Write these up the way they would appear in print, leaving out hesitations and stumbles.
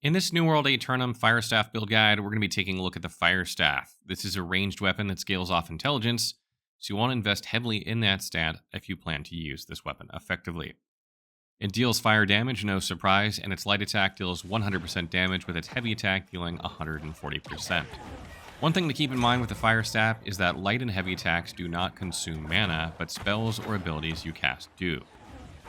In this New World Aeternum Fire Staff build guide, we're going to be taking a look at the Fire Staff. This is a ranged weapon that scales off intelligence, so you want to invest heavily in that stat if you plan to use this weapon effectively. It deals fire damage, no surprise, and its light attack deals 100% damage with its heavy attack dealing 140%. One thing to keep in mind with the Fire Staff is that light and heavy attacks do not consume mana, but spells or abilities you cast do.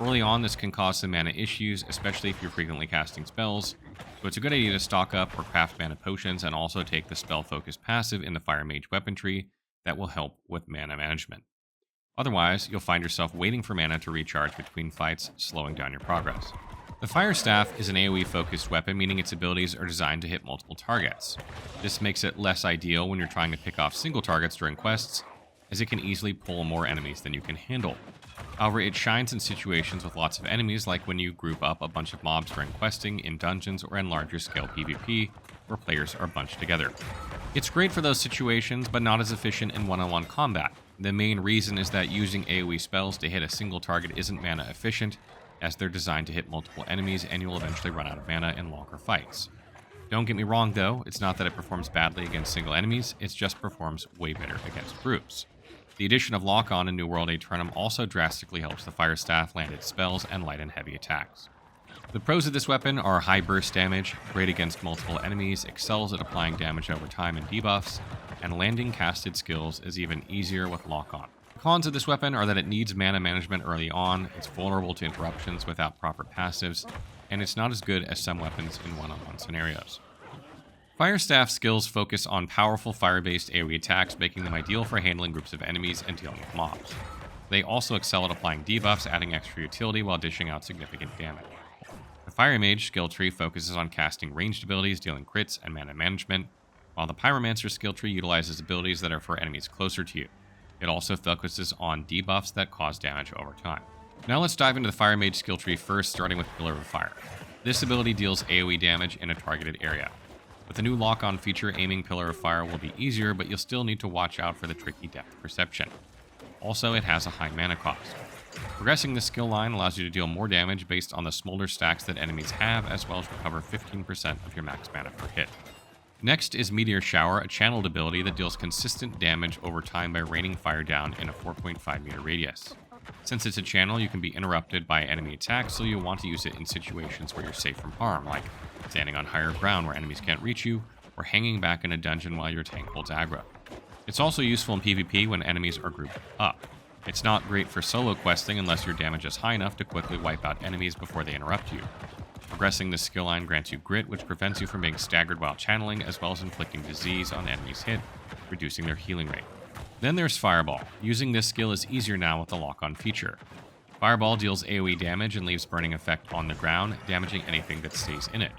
Early on, this can cause some mana issues, especially if you're frequently casting spells, so it's a good idea to stock up or craft mana potions and also take the spell-focused passive in the Fire Mage weapon tree that will help with mana management. Otherwise, you'll find yourself waiting for mana to recharge between fights, slowing down your progress. The Fire Staff is an AoE-focused weapon, meaning its abilities are designed to hit multiple targets. This makes it less ideal when you're trying to pick off single targets during quests, as it can easily pull more enemies than you can handle. However, it shines in situations with lots of enemies, like when you group up a bunch of mobs during questing, in dungeons, or in larger scale PvP, where players are bunched together. It's great for those situations, but not as efficient in one-on-one combat. The main reason is that using AoE spells to hit a single target isn't mana efficient, as they're designed to hit multiple enemies, and you'll eventually run out of mana in longer fights. Don't get me wrong though, it's not that it performs badly against single enemies, it just performs way better against groups. The addition of Lock-On in New World Aeternum also drastically helps the Fire Staff land its spells and light and heavy attacks. The pros of this weapon are high burst damage, great against multiple enemies, excels at applying damage over time and debuffs, and landing casted skills is even easier with Lock-On. The cons of this weapon are that it needs mana management early on, it's vulnerable to interruptions without proper passives, and it's not as good as some weapons in one-on-one scenarios. Fire Staff skills focus on powerful fire-based AoE attacks, making them ideal for handling groups of enemies and dealing with mobs. They also excel at applying debuffs, adding extra utility while dishing out significant damage. The Fire Mage skill tree focuses on casting ranged abilities, dealing crits, and mana management, while the Pyromancer skill tree utilizes abilities that are for enemies closer to you. It also focuses on debuffs that cause damage over time. Now let's dive into the Fire Mage skill tree first, starting with Pillar of Fire. This ability deals AoE damage in a targeted area. With the new lock-on feature, aiming Pillar of Fire will be easier, but you'll still need to watch out for the tricky depth perception. Also, it has a high mana cost. Progressing this skill line allows you to deal more damage based on the smolder stacks that enemies have, as well as recover 15% of your max mana per hit. Next is Meteor Shower, a channeled ability that deals consistent damage over time by raining fire down in a 4.5 meter radius. Since it's a channel, you can be interrupted by enemy attacks, so you'll want to use it in situations where you're safe from harm, like standing on higher ground where enemies can't reach you, or hanging back in a dungeon while your tank holds aggro. It's also useful in PvP when enemies are grouped up. It's not great for solo questing unless your damage is high enough to quickly wipe out enemies before they interrupt you. Progressing this skill line grants you Grit, which prevents you from being staggered while channeling, as well as inflicting disease on enemies hit, reducing their healing rate. Then there's Fireball. Using this skill is easier now with the lock-on feature. Fireball deals AoE damage and leaves burning effect on the ground, damaging anything that stays in it.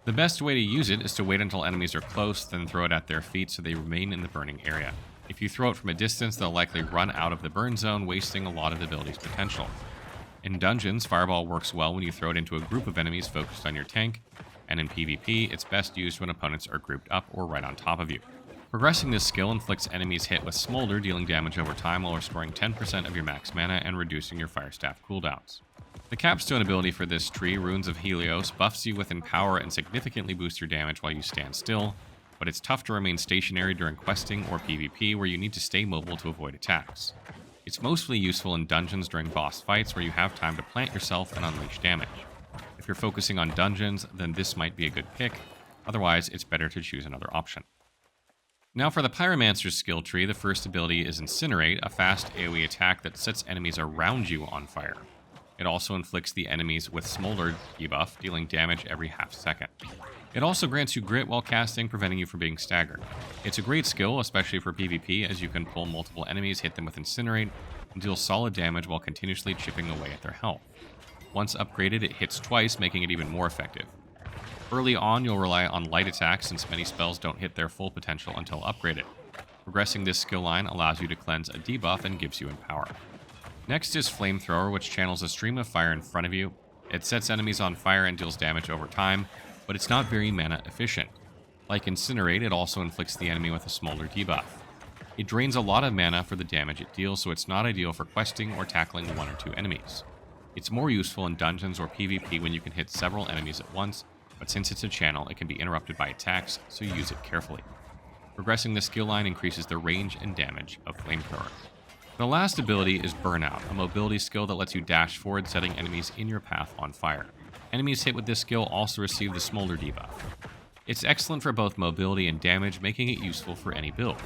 The best way to use it is to wait until enemies are close, then throw it at their feet so they remain in the burning area. If you throw it from a distance, they'll likely run out of the burn zone, wasting a lot of the ability's potential. In dungeons, Fireball works well when you throw it into a group of enemies focused on your tank, and in PvP, it's best used when opponents are grouped up or right on top of you. Progressing this skill inflicts enemies hit with Smolder, dealing damage over time while restoring 10% of your max mana and reducing your Fire Staff cooldowns. The capstone ability for this tree, Runes of Helios, buffs you with Empower and significantly boosts your damage while you stand still, but it's tough to remain stationary during questing or PvP where you need to stay mobile to avoid attacks. It's mostly useful in dungeons during boss fights where you have time to plant yourself and unleash damage. If you're focusing on dungeons, then this might be a good pick, otherwise it's better to choose another option. Now for the Pyromancer's skill tree, the first ability is Incinerate, a fast AoE attack that sets enemies around you on fire. It also inflicts the enemies with Smolder debuff, dealing damage every half second. It also grants you Grit while casting, preventing you from being staggered. It's a great skill, especially for PvP, as you can pull multiple enemies, hit them with Incinerate, and deal solid damage while continuously chipping away at their health. Once upgraded, it hits twice, making it even more effective. Early on, you'll rely on light attacks since many spells don't hit their full potential until upgraded. Progressing this skill line allows you to cleanse a debuff and gives you Empower. Next is Flamethrower, which channels a stream of fire in front of you. It sets enemies on fire and deals damage over time, but it's not very mana efficient. Like Incinerate, it also inflicts the enemy with a Smolder debuff. It drains a lot of mana for the damage it deals, so it's not ideal for questing or tackling one or two enemies. It's more useful in dungeons or PvP when you can hit several enemies at once, but since it's a channel, it can be interrupted by attacks, so use it carefully. Progressing the skill line increases the range and damage of Flamethrower. The last ability is Burnout, a mobility skill that lets you dash forward, setting enemies in your path on fire. Enemies hit with this skill also receive the Smolder debuff. It's excellent for both mobility and damage, making it useful for any build.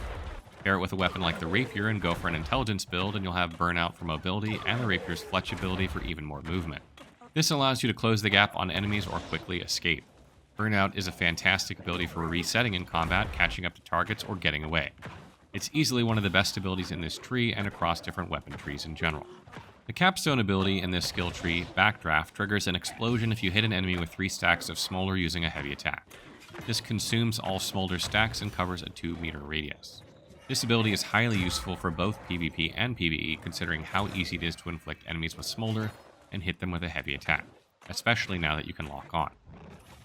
Pair it with a weapon like the Rapier and go for an intelligence build, and you'll have Burnout for mobility and the Rapier's fletchability for even more movement. This allows you to close the gap on enemies or quickly escape. Burnout is a fantastic ability for resetting in combat, catching up to targets, or getting away. It's easily one of the best abilities in this tree and across different weapon trees in general. The capstone ability in this skill tree, Backdraft, triggers an explosion if you hit an enemy with 3 stacks of Smolder using a heavy attack. This consumes all Smolder stacks and covers a 2-meter radius. This ability is highly useful for both PvP and PvE, considering how easy it is to inflict enemies with Smolder and hit them with a heavy attack, especially now that you can lock on.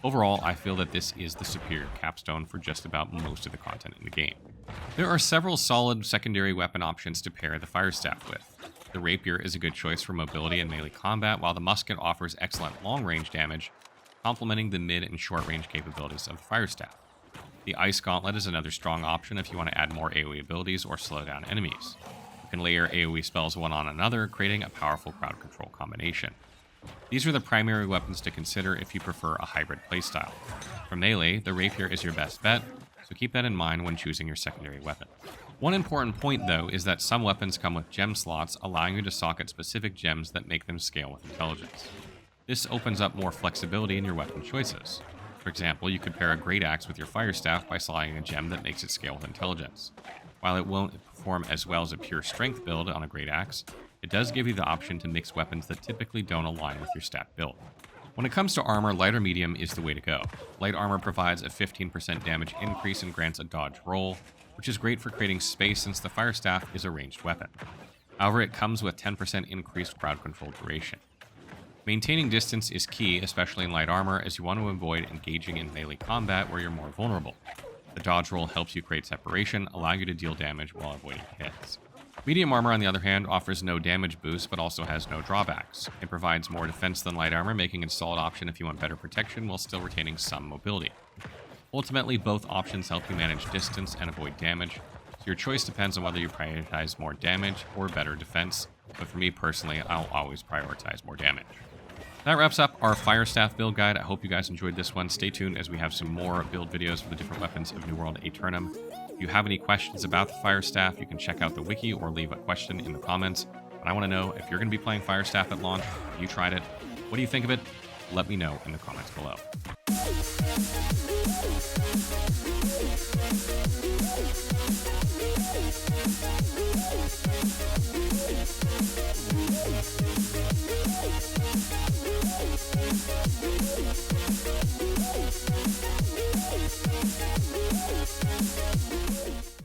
Overall, I feel that this is the superior capstone for just about most of the content in the game. There are several solid secondary weapon options to pair the Firestaff with. The Rapier is a good choice for mobility and melee combat, while the musket offers excellent long-range damage, complementing the mid and short-range capabilities of the Firestaff. The Ice Gauntlet is another strong option if you want to add more AoE abilities or slow down enemies. You can layer AoE spells one on another, creating a powerful crowd control combination. These are the primary weapons to consider if you prefer a hybrid playstyle. For melee, the Rapier is your best bet, so keep that in mind when choosing your secondary weapon. One important point, though, is that some weapons come with gem slots, allowing you to socket specific gems that make them scale with intelligence. This opens up more flexibility in your weapon choices. For example, you could pair a Great Axe with your Firestaff by slotting a gem that makes it scale with intelligence. While it won't perform as well as a pure strength build on a Great Axe, it does give you the option to mix weapons that typically don't align with your stat build. When it comes to armor, light or medium is the way to go. Light armor provides a 15% damage increase and grants a dodge roll, which is great for creating space since the Firestaff is a ranged weapon. However, it comes with 10% increased crowd control duration. Maintaining distance is key, especially in light armor, as you want to avoid engaging in melee combat where you're more vulnerable. The dodge roll helps you create separation, allowing you to deal damage while avoiding hits. Medium armor, on the other hand, offers no damage boost, but also has no drawbacks. It provides more defense than light armor, making it a solid option if you want better protection while still retaining some mobility. Ultimately, both options help you manage distance and avoid damage, so your choice depends on whether you prioritize more damage or better defense, but for me personally, I'll always prioritize more damage. That wraps up our Firestaff build guide. I hope you guys enjoyed this one. Stay tuned as we have some more build videos for the different weapons of New World Aeternum. If you have any questions about the Firestaff, you can check out the wiki or leave a question in the comments. And I want to know if you're going to be playing Firestaff at launch, have you tried it? What do you think of it? Let me know in the comments below.